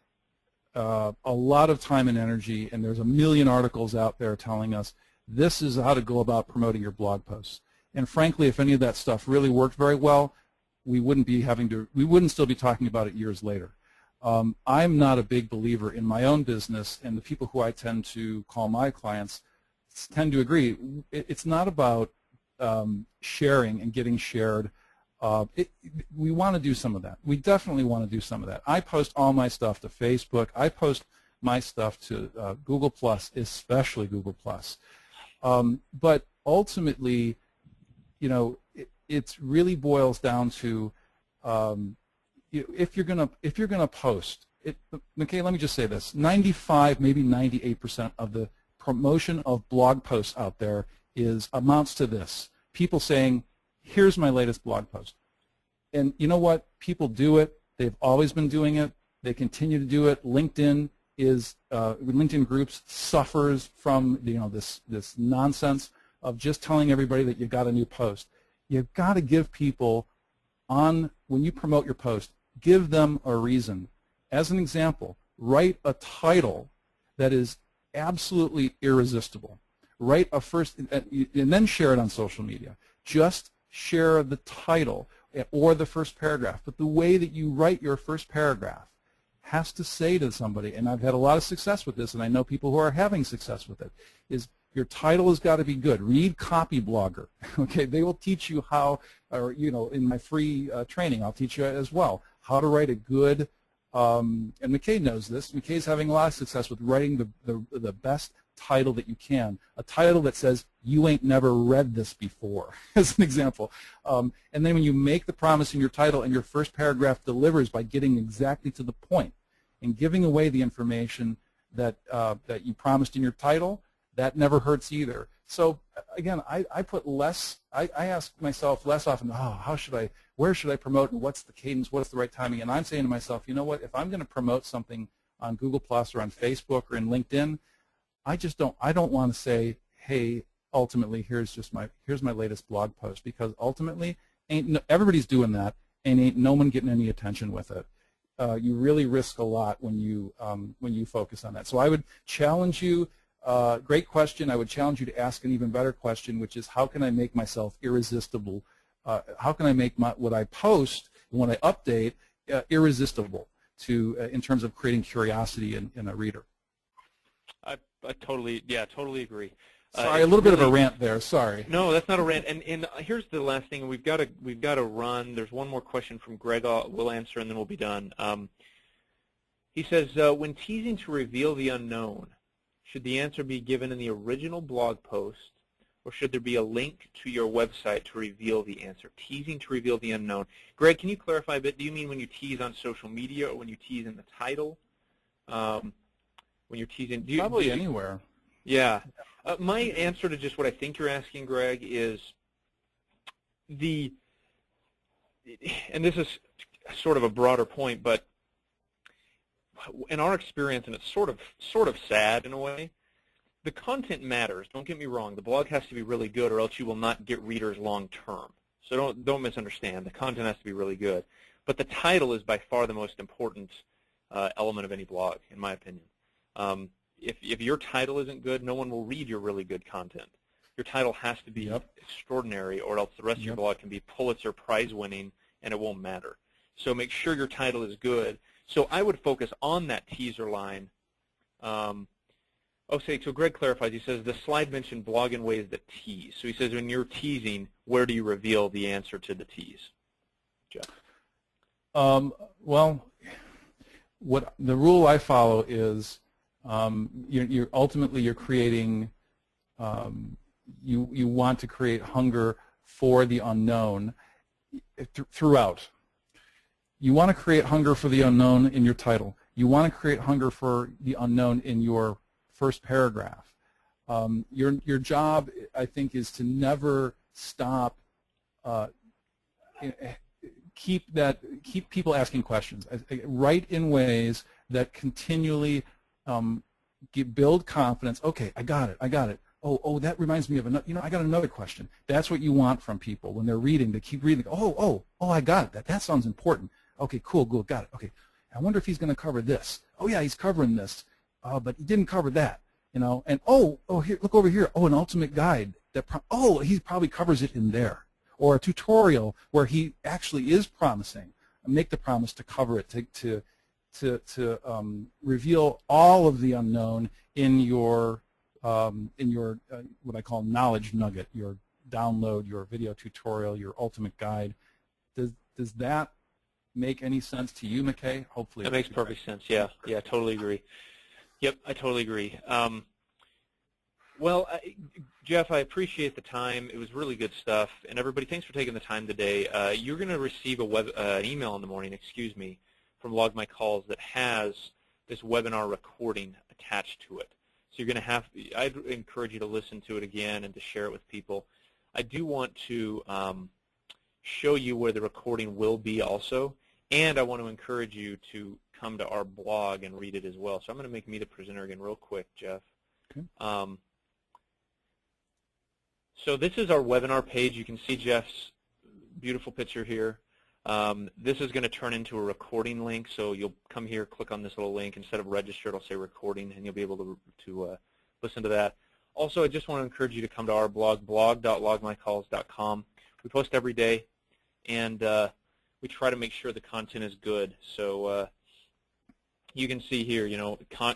a lot of time and energy, and there's a million articles out there telling us this is how to go about promoting your blog posts. And frankly, if any of that stuff really worked very well, we wouldn't still be talking about it years later. I'm not a big believer in my own business, and the people who I tend to call my clients tend to agree. It's not about sharing and getting shared. We want to do some of that. We definitely want to do some of that. I post all my stuff to Facebook. I post my stuff to Google+, especially Google+. But ultimately, it really boils down to if you're gonna post. McKay, let me just say this: 95, maybe 98% of the promotion of blog posts out there amounts to this: people saying, "Here's my latest blog post." And you know what? People do it. They've always been doing it. They continue to do it. LinkedIn Groups suffers from this nonsense of just telling everybody that you've got a new post. You've got to give people when you promote your post, give them a reason. As an example, write a title that is absolutely irresistible. Write a first, and then share it on social media. Just share the title or the first paragraph. But the way that you write your first paragraph has to say to somebody, and I've had a lot of success with this, and I know people who are having success with it, is Your title has got to be good. Read Copy Blogger. Okay, they will teach you how, or in my free training, I'll teach you as well how to write a good. And McKay knows this. McKay's having a lot of success with writing the best title that you can. A title that says, "You ain't never read this before," as an example. And then when you make the promise in your title and your first paragraph delivers by getting exactly to the point and giving away the information that you promised in your title, that never hurts either. So again, I put less. I ask myself less often, where should I promote, and what's the cadence, what's the right timing? And I'm saying to myself, you know what? If I'm going to promote something on Google Plus or on Facebook or in LinkedIn, I don't want to say, hey, ultimately here's my latest blog post, because ultimately everybody's doing that and ain't no one getting any attention with it. You really risk a lot when you focus on that. So I would challenge you. Great question. I would challenge you to ask an even better question, which is, how can I make myself irresistible? How can I make what I post and what I update irresistible in terms of creating curiosity in a reader? I totally agree. Sorry, a little bit of a rant there. Sorry. No, that's not a rant. And here's the last thing. We've got to run. There's one more question from Greg. We'll answer, and then we'll be done. He says, when teasing to reveal the unknown, should the answer be given in the original blog post, or should there be a link to your website to reveal the answer? Teasing to reveal the unknown. Greg, can you clarify a bit? Do you mean when you tease on social media, or when you tease in the title? When you're teasing, probably anywhere. Yeah. My answer to just what I think you're asking, Greg, is and this is sort of a broader point, but in our experience, and it's sort of sad in a way, the content matters. Don't get me wrong. The blog has to be really good, or else you will not get readers long term. So don't misunderstand. The content has to be really good. But the title is by far the most important element of any blog, in my opinion. If your title isn't good, no one will read your really good content. Your title has to be extraordinary, or else the rest of your blog can be Pulitzer Prize winning, and it won't matter. So make sure your title is good. So I would focus on that teaser line. So Greg clarifies. He says, the slide mentioned blog in ways that tease. So he says, when you're teasing, where do you reveal the answer to the tease? Jeff? Well, what the rule I follow is you're ultimately creating, you want to create hunger for the unknown throughout. You want to create hunger for the unknown in your title. You want to create hunger for the unknown in your first paragraph. Your job, I think, is to never stop. Keep people asking questions. Write in ways that continually build confidence. Okay, I got it. Oh, that reminds me of another. I got another question. That's what you want from people when they're reading. They keep reading. Oh, I got it. That sounds important. Okay, cool, got it. Okay, I wonder if he's going to cover this. Oh yeah, he's covering this, but he didn't cover that. And here, look over here. Oh, an ultimate guide. He probably covers it in there. Or a tutorial where he actually is promising. Make the promise to cover it to reveal all of the unknown in your what I call knowledge nugget, your download, your video tutorial, your ultimate guide. Does that make any sense to you, McKay? Hopefully that makes perfect sense. Yeah, totally agree. Yep, I totally agree. Well, Jeff, I appreciate the time. It was really good stuff. And everybody, thanks for taking the time today. You're going to receive an email in the morning, from Log My Calls that has this webinar recording attached to it. So you're going to I'd encourage you to listen to it again and to share it with people. I do want to show you where the recording will be also, and I want to encourage you to come to our blog and read it as well. So I'm going to make me the presenter again real quick, Jeff. Okay. So this is our webinar page. You can see Jeff's beautiful picture here. This is going to turn into a recording link, so you'll come here, click on this little link. Instead of register, it'll say recording, and you'll be able to listen to that. Also, I just want to encourage you to come to our blog, blog.logmycalls.com. We post every day, and we try to make sure the content is good. So you can see here,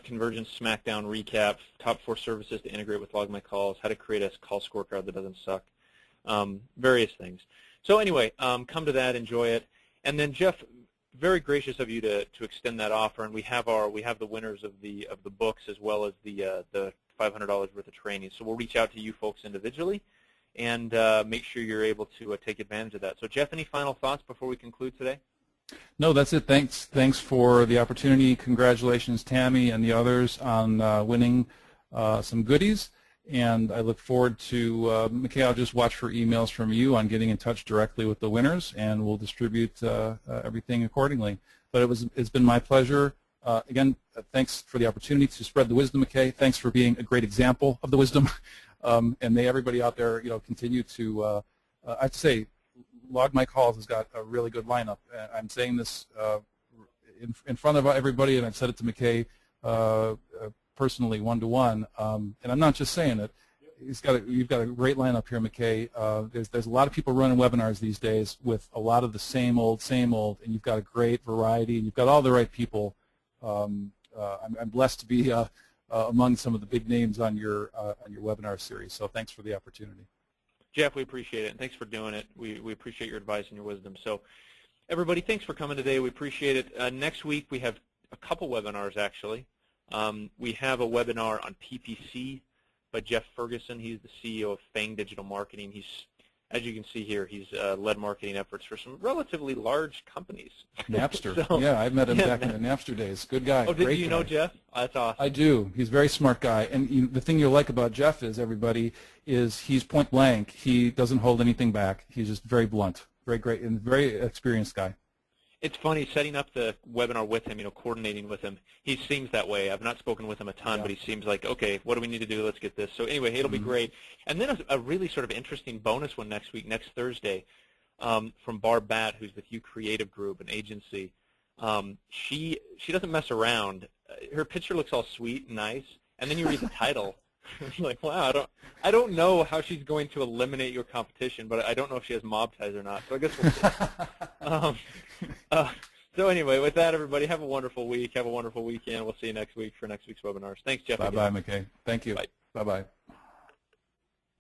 convergence smackdown recap, top 4 services to integrate with Log My Calls, how to create a call scorecard that doesn't suck, various things. So anyway, come to that, enjoy it. And then Jeff, very gracious of you to extend that offer, and we have the winners of the books as well as the $500 worth of training. So we'll reach out to you folks individually and make sure you're able to take advantage of that. So Jeff, any final thoughts before we conclude today? No, that's it. Thanks for the opportunity. Congratulations, Tammy and the others, on winning some goodies. And I look forward to, McKay, I'll just watch for emails from you on getting in touch directly with the winners, and we'll distribute everything accordingly. But it's been my pleasure. Again, thanks for the opportunity to spread the wisdom, McKay. Thanks for being a great example of the wisdom. And may everybody out there, continue to, I have to say, Log My Calls has got a really good lineup. I'm saying this in front of everybody, and I've said it to McKay personally, one-to-one, and I'm not just saying it. You've got a great lineup here, McKay. There's a lot of people running webinars these days with a lot of the same old, and you've got a great variety, and you've got all the right people. I'm blessed to be among some of the big names on your webinar series. So thanks for the opportunity. Jeff, we appreciate it, and thanks for doing it. We appreciate your advice and your wisdom. So everybody, thanks for coming today. We appreciate it. Next week we have a couple webinars, actually. We have a webinar on PPC by Jeff Ferguson. He's the CEO of Fang Digital Marketing. As you can see here, he's led marketing efforts for some relatively large companies. Napster. So, yeah, I met him back in the Napster days. Good guy. Oh, Great you guy. know Jeff? Oh, that's awesome. I do. He's a very smart guy. And the thing you'll like about Jeff is, everybody, is he's point blank. He doesn't hold anything back. He's just very blunt, very great, and very experienced guy. It's funny, setting up the webinar with him, coordinating with him. He seems that way. I've not spoken with him a ton, but he seems like, okay, what do we need to do? Let's get this. So anyway, it'll be great. And then a really sort of interesting bonus one next week, next Thursday, from Barb Batt, who's with You Creative Group, an agency. She doesn't mess around. Her picture looks all sweet and nice, and then you read the title. It's like, wow, I don't know how she's going to eliminate your competition, but I don't know if she has mob ties or not. So I guess we'll see. So anyway, with that, everybody, have a wonderful week. Have a wonderful weekend. We'll see you next week for next week's webinars. Thanks, Jeff. Bye-bye, McKay. Thank you. Bye. Bye-bye.